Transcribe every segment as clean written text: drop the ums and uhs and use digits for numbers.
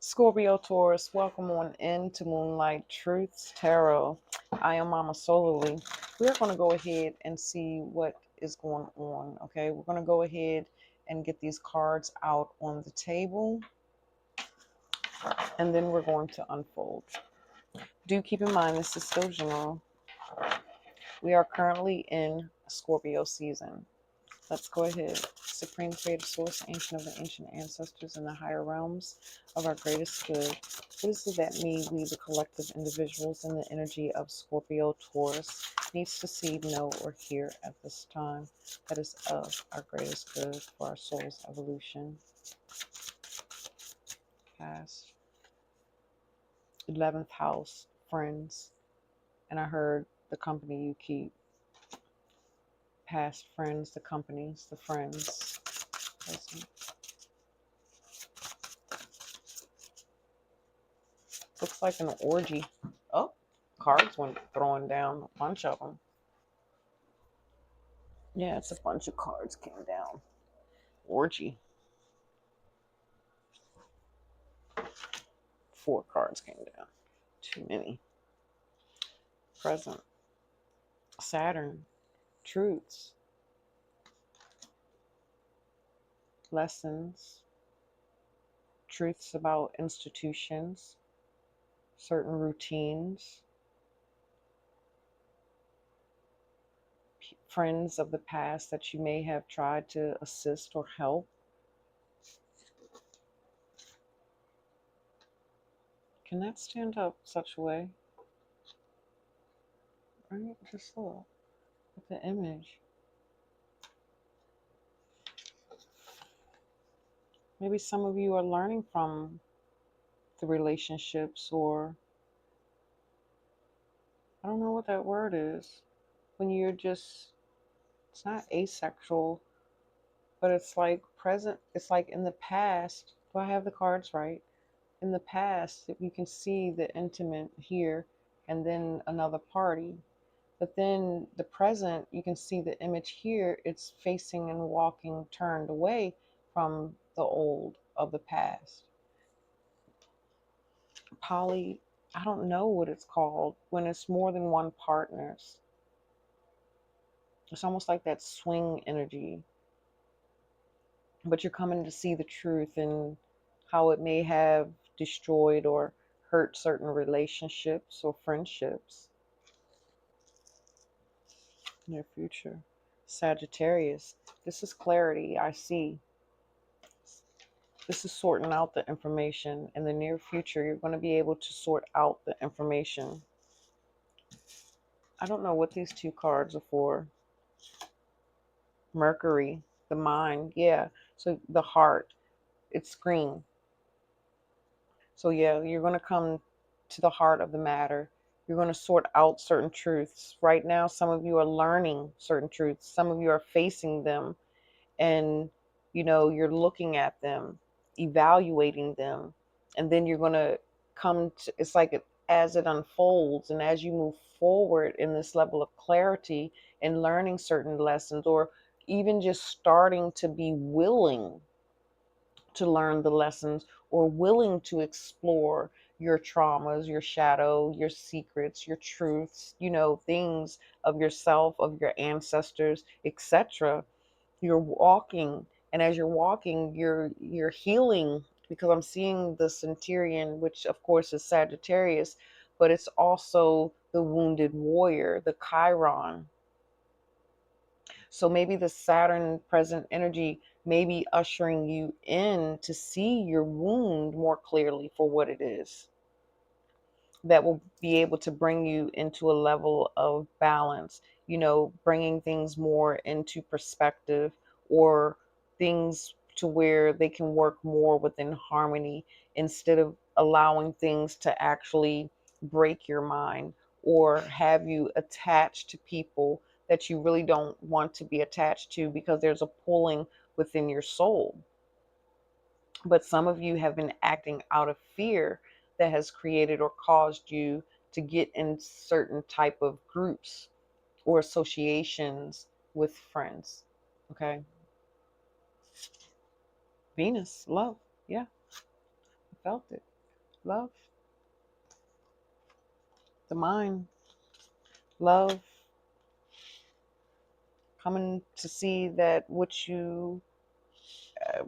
Scorpio, Taurus, welcome on into Moonlight Truths Tarot. I am UnFolding. We are going to go ahead and see what is going on. Okay, we're going to go ahead and get these cards out on the table, and then we're going to unfold. Do keep in mind this is still general. We are currently in Scorpio season. Let's go ahead. Supreme Creative Source, Ancient of the Ancient Ancestors, in the higher realms of our greatest good. What is it that we the collective individuals in the energy of Scorpio Taurus, needs to see, know, or hear at this time that is of our greatest good for our soul's evolution? Past 11th house, friends. And I heard the company you keep. Past friends, the companies, the friends. Present. Looks like an orgy. Oh, cards went throwing down. A bunch of them. Yeah, it's a bunch of cards came down. Orgy. 4 cards came down. Too many. Present. Saturn. Truths. Lessons. Truths about institutions. Certain routines. Friends of the past that you may have tried to assist or help. Can that stand up such a way? Right? Just look at the image. Maybe some of you are learning from the relationships, or I don't know what that word is. When you're just, it's not asexual, but it's like present. It's like in the past. Do I have the cards right? In the past, you can see the intimate here and then another party. But then the present, you can see the image here. It's facing and walking turned away from the old of the past. I don't know what it's called when it's more than one partners. It's almost like that swing energy. But you're coming to see the truth and how it may have destroyed or hurt certain relationships or friendships. Near future. Sagittarius. This is clarity, I see. This is sorting out the information. In the near future, you're going to be able to sort out the information. I don't know what these 2 cards are for. Mercury, the mind, yeah. So the heart, it's green. So yeah, you're going to come to the heart of the matter. You're going to sort out certain truths. Right now, some of you are learning certain truths. Some of you are facing them, and you're looking at them, evaluating them, and then you're going to come to, it's like as it unfolds and as you move forward in this level of clarity and learning certain lessons, or even just starting to be willing to learn the lessons, or willing to explore your traumas, your shadow, your secrets, your truths, things of yourself, of your ancestors, etc. You're walking, and as you're walking, you're healing, because I'm seeing the centurion, which of course is Sagittarius, but it's also the wounded warrior, the Chiron. So maybe the Saturn present energy may be ushering you in to see your wound more clearly for what it is. That will be able to bring you into a level of balance, bringing things more into perspective, or things to where they can work more within harmony, instead of allowing things to actually break your mind or have you attached to people that you really don't want to be attached to, because there's a pulling within your soul. But some of you have been acting out of fear that has created or caused you to get in certain type of groups or associations with friends. Okay. Venus, love. Yeah, I felt it. Love. The mind. Love. Coming to see that what you,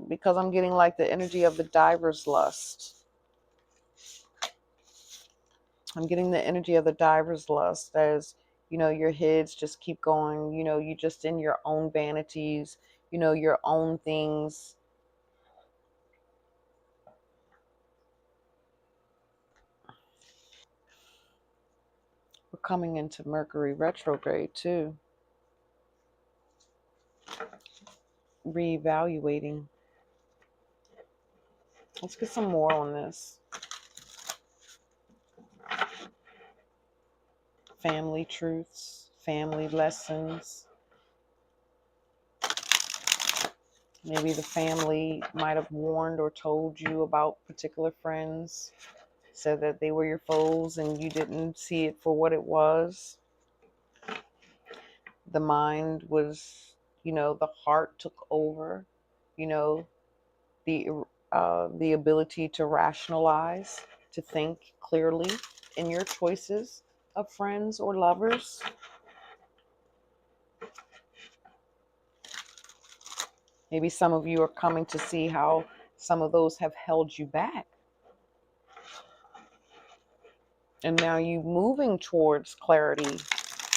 because I'm getting like the energy of the diver's lust. I'm getting the energy of the diver's lust as, your heads just keep going, you just in your own vanities, your own things. We're coming into Mercury retrograde too. Reevaluating. Let's get some more on this. Family truths, family lessons. Maybe the family might have warned or told you about particular friends, said that they were your foes and you didn't see it for what it was. The mind was, the heart took over, the ability to rationalize, to think clearly in your choices of friends or lovers. Maybe some of you are coming to see how some of those have held you back. And now you moving towards clarity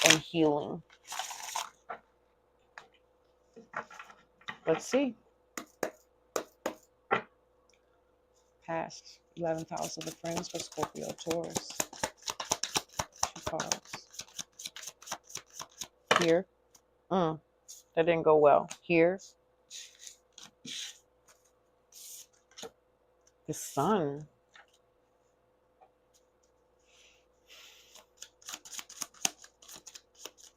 and healing. Let's see. Past 11th house of the friends for Scorpio, Taurus. 2 cards. Here. That didn't go well. Here. The sun.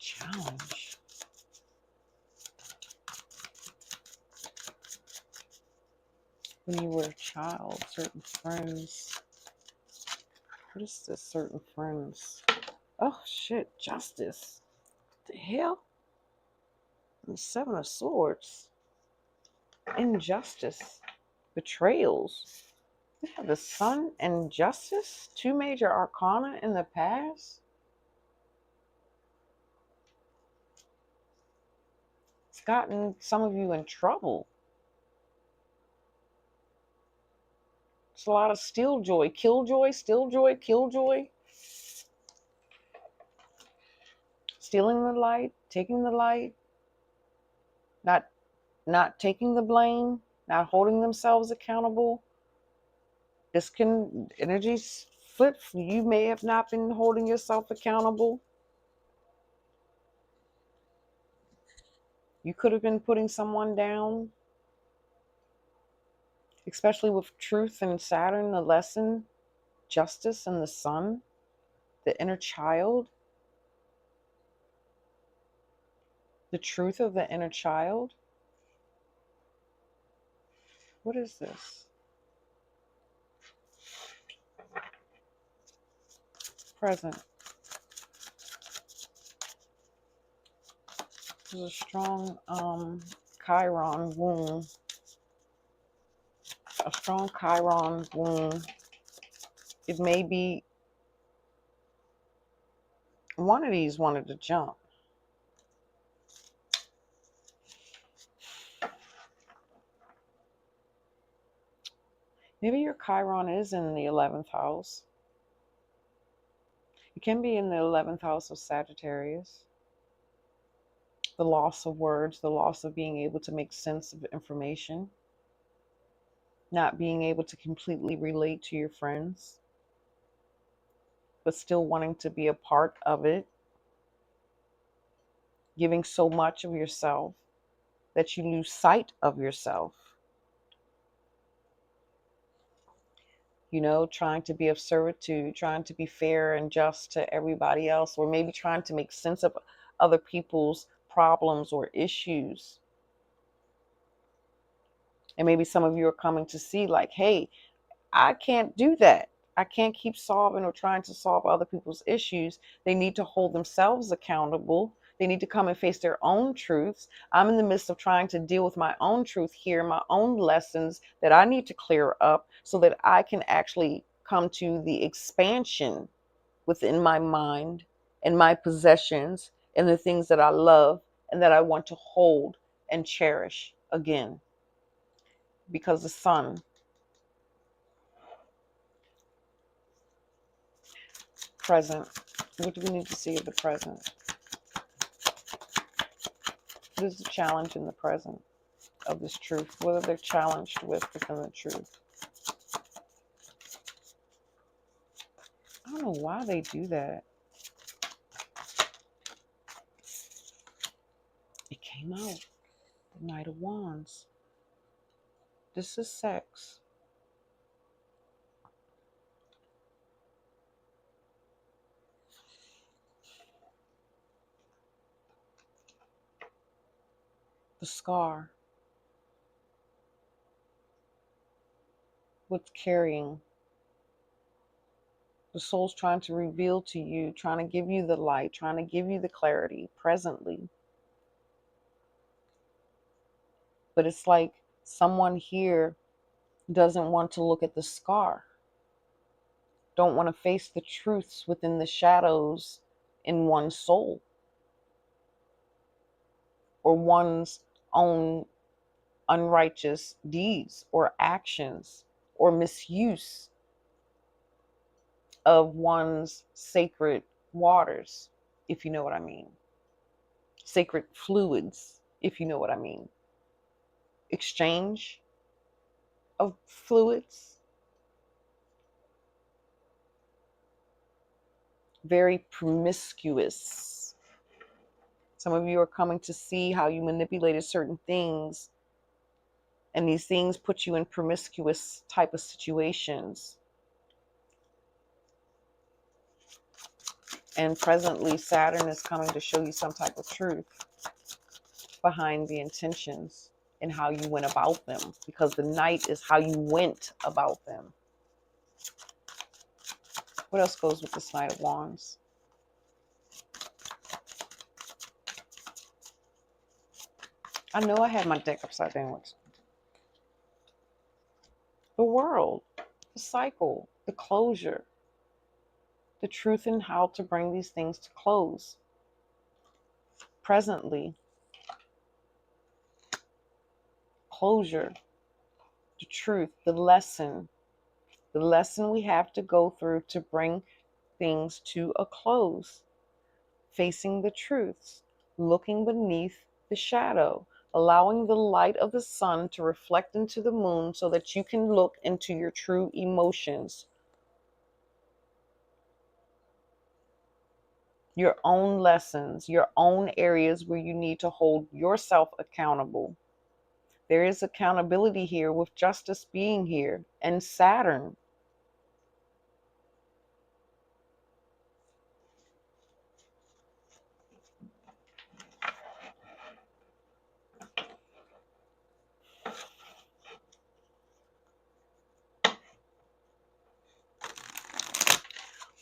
Challenge. When you were a child, certain friends. What is this? Certain friends. Oh shit, justice. What the hell? The 7 of Swords. Injustice. Betrayals. We have the Sun and Justice. 2 major arcana in the past. It's gotten some of you in trouble. It's a lot of steal joy, killjoy, steal joy, killjoy. Stealing the light, taking the light, not taking the blame, not holding themselves accountable. This can energies flip. You may have not been holding yourself accountable. You could have been putting someone down, especially with truth and Saturn, the lesson, justice and the sun, the inner child, the truth of the inner child. What is this? Present. There's a strong Chiron wound. A strong Chiron wound. It may be one of these wanted to jump. Maybe your Chiron is in the 11th house. It can be in the 11th house of Sagittarius. The loss of words, the loss of being able to make sense of information, not being able to completely relate to your friends, but still wanting to be a part of it, giving so much of yourself that you lose sight of yourself. Trying to be of servitude, trying to be fair and just to everybody else, or maybe trying to make sense of other people's problems or issues. And maybe some of you are coming to see like, hey, I can't do that. I can't keep solving or trying to solve other people's issues. They need to hold themselves accountable. They need to come and face their own truths. I'm in the midst of trying to deal with my own truth here, my own lessons that I need to clear up so that I can actually come to the expansion within my mind and my possessions and the things that I love and that I want to hold and cherish again. Because the sun, present. What do we need to see of the present? What is the challenge in the present of this truth? What are they challenged with within the truth? I don't know why they do that. It came out. The Knight of Wands. This is sex. The scar. What's carrying? The soul's trying to reveal to you, trying to give you the light, trying to give you the clarity presently. But it's like someone here doesn't want to look at the scar, don't want to face the truths within the shadows in one's soul or one's own unrighteous deeds or actions or misuse of one's sacred waters, if you know what I mean. Sacred fluids, if you know what I mean. Exchange of fluids. Very promiscuous. Some of you are coming to see how you manipulated certain things, and these things put you in promiscuous type of situations. And presently, Saturn is coming to show you some type of truth behind the intentions and how you went about them, because the Knight is how you went about them. What else goes with this Knight of Wands? I know I had my deck upside down. The world, the cycle, the closure, the truth and how to bring these things to close. Presently, closure, the truth, the lesson we have to go through to bring things to a close. Facing the truths, looking beneath the shadow, allowing the light of the sun to reflect into the moon so that you can look into your true emotions, your own lessons, your own areas where you need to hold yourself accountable. There is accountability here with justice being here and Saturn.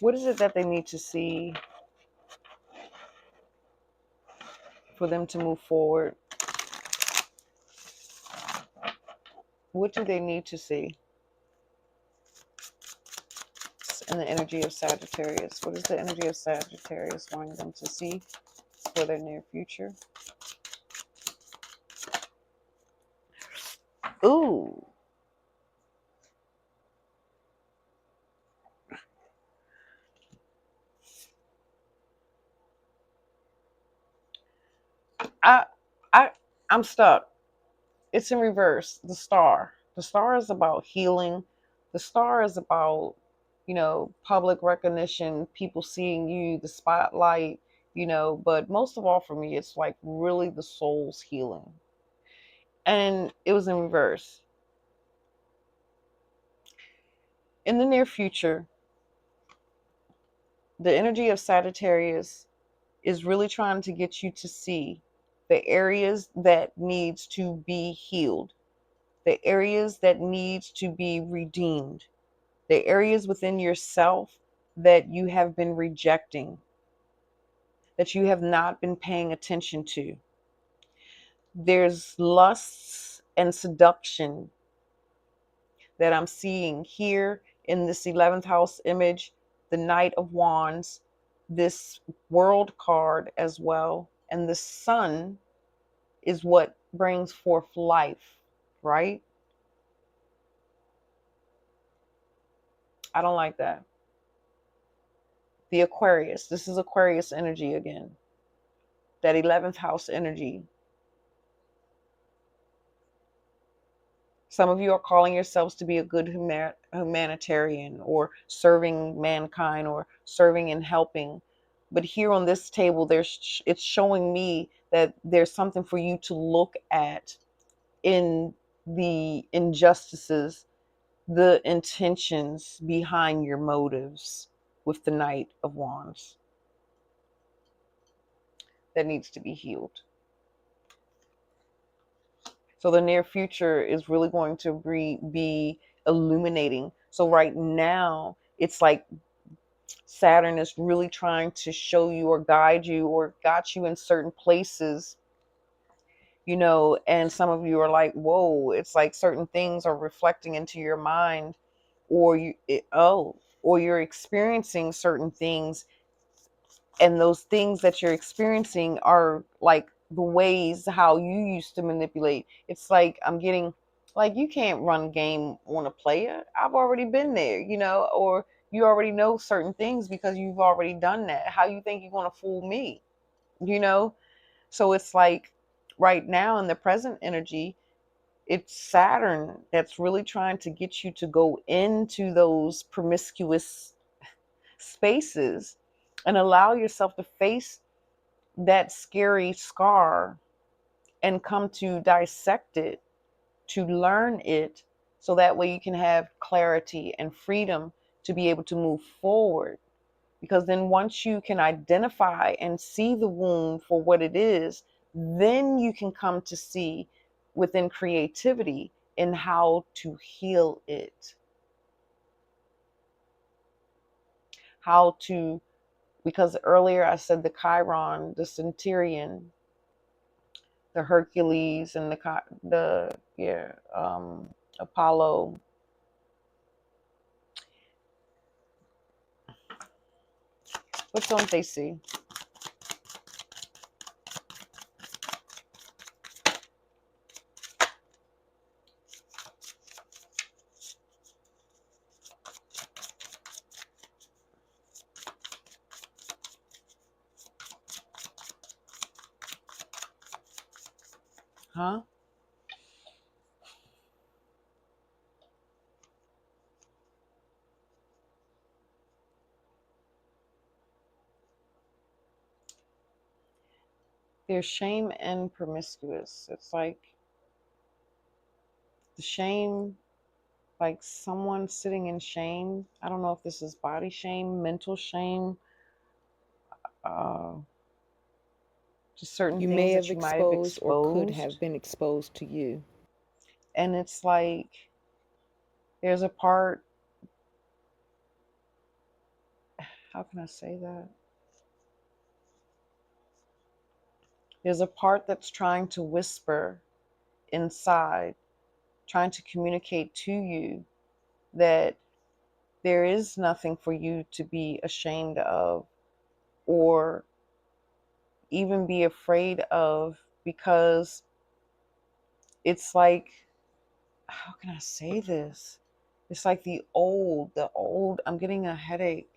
What is it that they need to see for them to move forward? What do they need to see in the energy of Sagittarius? What is the energy of Sagittarius wanting them to see for their near future? Ooh. I I I'm stuck. It's in reverse. The star. The star is about healing. The star is about, public recognition, people seeing you, the spotlight, but most of all for me, it's like really the soul's healing. And it was in reverse. In the near future, the energy of Sagittarius is really trying to get you to see the areas that needs to be healed, the areas that needs to be redeemed, the areas within yourself that you have been rejecting, that you have not been paying attention to. There's lusts and seduction that I'm seeing here in this 11th house image, the Knight of Wands, this World card as well, and the Sun is what brings forth life, right? I don't like that. The Aquarius, this is Aquarius energy again. That 11th house energy. Some of you are calling yourselves to be a good humanitarian, or serving mankind, or serving and helping. But here on this table, it's showing me that there's something for you to look at in the injustices, the intentions behind your motives with the Knight of Wands that needs to be healed. So the near future is really going to be illuminating. So right now, it's like Saturn is really trying to show you or guide you or got you in certain places, and some of you are like, whoa, it's like certain things are reflecting into your mind, or or you're experiencing certain things, and those things that you're experiencing are like the ways how you used to manipulate. It's like I'm getting, like, you can't run game on a player. I've already been there, or you already know certain things because you've already done that. How you think you're going to fool me? So it's like right now in the present energy, it's Saturn that's really trying to get you to go into those promiscuous spaces and allow yourself to face that scary scar and come to dissect it, to learn it, so that way you can have clarity and freedom to be able to move forward. Because then once you can identify and see the wound for what it is, then you can come to see within creativity in how to heal it. Because earlier I said the Chiron, the Centurion, the Hercules, and Apollo. What don't they see? Huh? There's shame and promiscuous. It's like the shame, like someone sitting in shame. I don't know if this is body shame, mental shame, uh, just certain You may things that have you might have exposed or could exposed. have been exposed to you. And it's like there's a part, how can I say that? There's a part that's trying to whisper inside, trying to communicate to you that there is nothing for you to be ashamed of or even be afraid of, because it's like, how can I say this? It's like I'm getting a headache.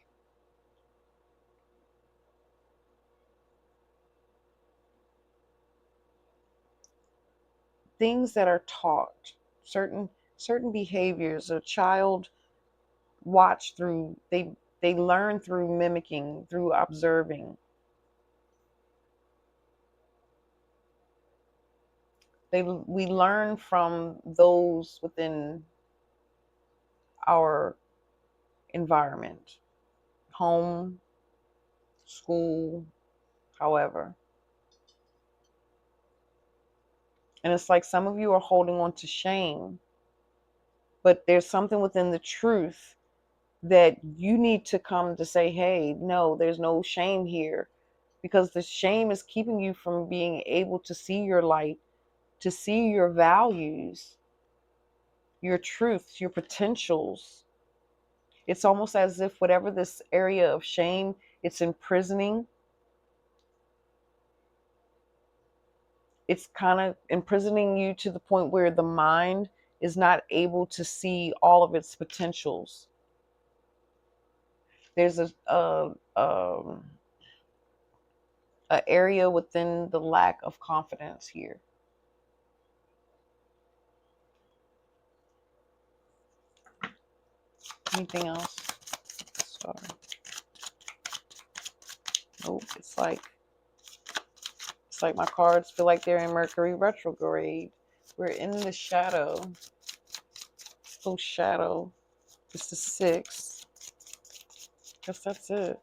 Things that are taught, certain behaviors a child watch through, they learn through mimicking, through observing. We learn from those within our environment, home, school, however. And it's like some of you are holding on to shame, but there's something within the truth that you need to come to say, hey, no, there's no shame here, because the shame is keeping you from being able to see your light, to see your values, your truths, your potentials. It's almost as if whatever this area of shame it's imprisoning, it's kind of imprisoning you to the point where the mind is not able to see all of its potentials. There's a area within the lack of confidence here. Anything else? Sorry. Nope. It's like my cards feel like they're in Mercury retrograde. We're in the shadow. So shadow. It's the 6. Guess that's it.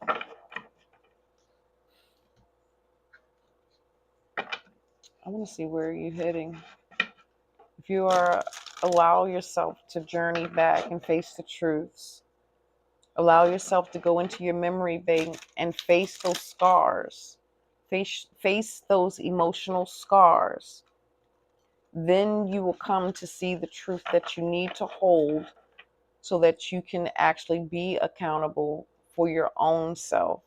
I want to see where you're heading. If you are, allow yourself to journey back and face the truths. Allow yourself to go into your memory bank and face those scars. Face those emotional scars. Then you will come to see the truth that you need to hold so that you can actually be accountable for your own self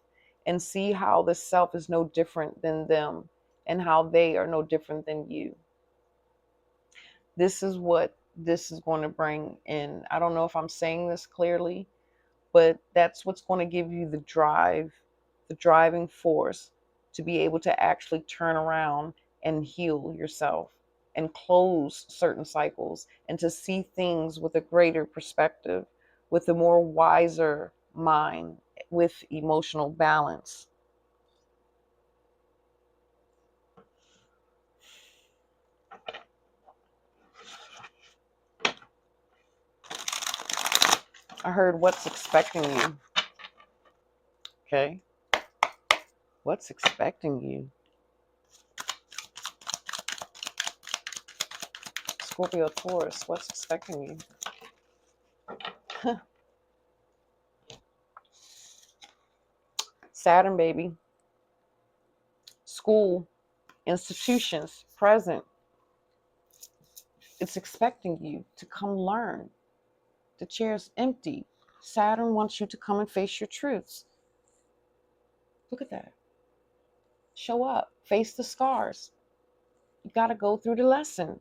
and see how the self is no different than them and how they are no different than you. This is what this is going to bring in. I don't know if I'm saying this clearly, but that's what's going to give you the drive, the driving force to be able to actually turn around and heal yourself and close certain cycles and to see things with a greater perspective, with a more wiser mind, with emotional balance. I heard what's expecting you. Okay. What's expecting you? Scorpio, Taurus, what's expecting you? Saturn, baby. School, institutions, present. It's expecting you to come learn. The chair's empty. Saturn wants you to come and face your truths. Look at that. Show up. Face the scars. You got to go through the lesson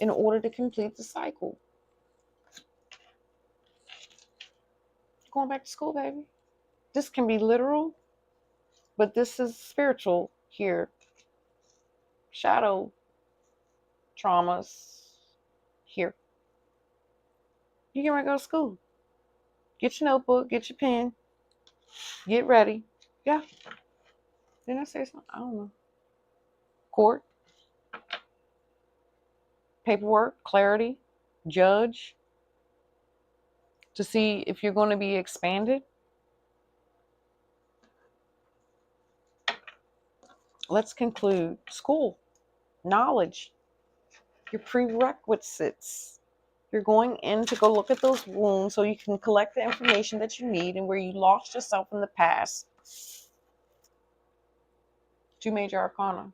in order to complete the cycle. Going back to school, baby. This can be literal, but this is spiritual here. Shadow traumas here. You get ready to go to school. Get your notebook, get your pen, get ready. Yeah. Didn't I say something? I don't know. Court, paperwork, clarity, judge, to see if you're going to be expanded. Let's conclude. School, knowledge, your prerequisites. You're going in to go look at those wounds so you can collect the information that you need and where you lost yourself in the past. 2 major arcana.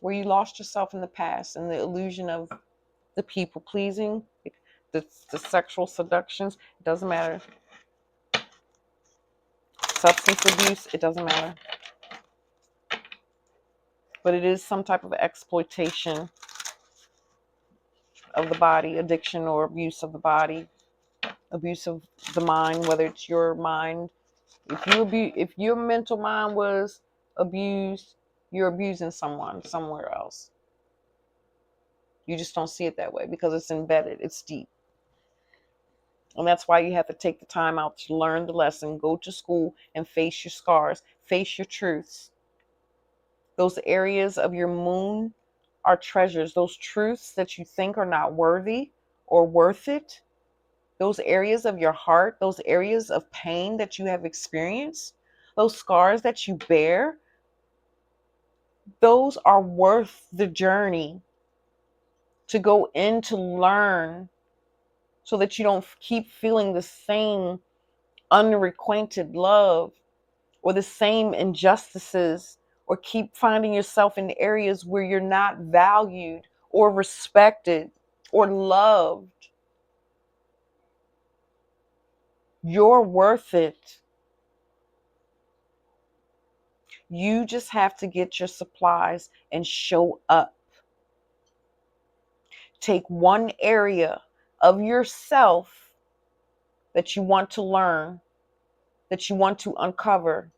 Where you lost yourself in the past and the illusion of the people pleasing, the sexual seductions, it doesn't matter. Substance abuse, it doesn't matter. But it is some type of exploitation of the body, addiction or abuse of the body, abuse of the mind, whether it's your mind. If your mental mind was abused, you're abusing someone somewhere else. You just don't see it that way because it's embedded, it's deep. And that's why you have to take the time out to learn the lesson, go to school and face your scars, face your truths. Those areas of your moon are treasures. Those truths that you think are not worthy or worth it, those areas of your heart, those areas of pain that you have experienced, those scars that you bear, those are worth the journey to go in to learn so that you don't keep feeling the same unrequited love or the same injustices or keep finding yourself in areas where you're not valued or respected or loved. You're worth it. You just have to get your supplies and show up. Take one area of yourself that you want to learn, that you want to uncover.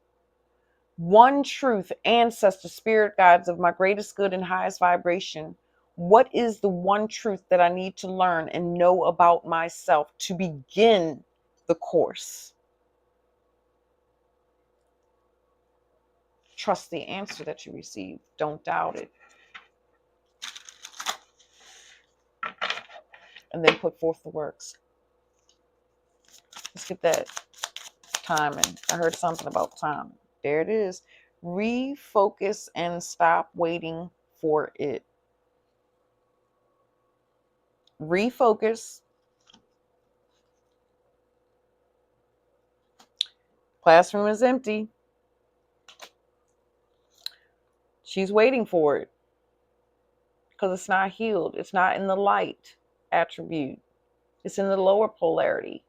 One truth, ancestor, spirit guides of my greatest good and highest vibration. What is the one truth that I need to learn and know about myself to begin the course? Trust the answer that you receive. Don't doubt it. And then put forth the works. Let's get that timing. I heard something about time. There it is. Refocus and stop waiting for it. Refocus. Classroom is empty. She's waiting for it because it's not healed. It's not in the light attribute. It's in the lower polarity.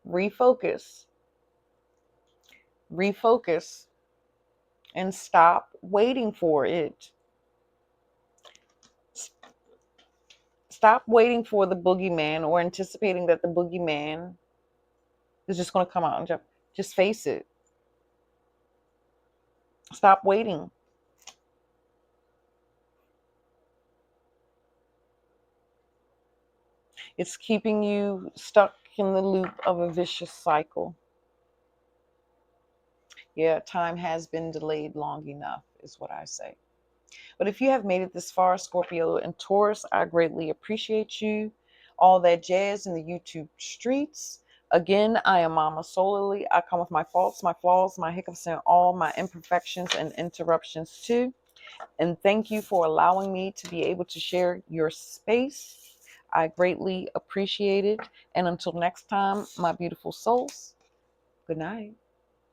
Refocus. Refocus and stop waiting for it. Stop waiting for the boogeyman or anticipating that the boogeyman is just going to come out and jump. Just face it. Stop waiting. It's keeping you stuck in the loop of a vicious cycle. Yeah, time has been delayed long enough, is what I say. But if you have made it this far, Scorpio and Taurus, I greatly appreciate you. All that jazz in the YouTube streets. Again, I am Mama Solely. I come with my faults, my flaws, my hiccups, and all my imperfections and interruptions too. And thank you for allowing me to be able to share your space. I greatly appreciate it. And until next time, my beautiful souls, good night.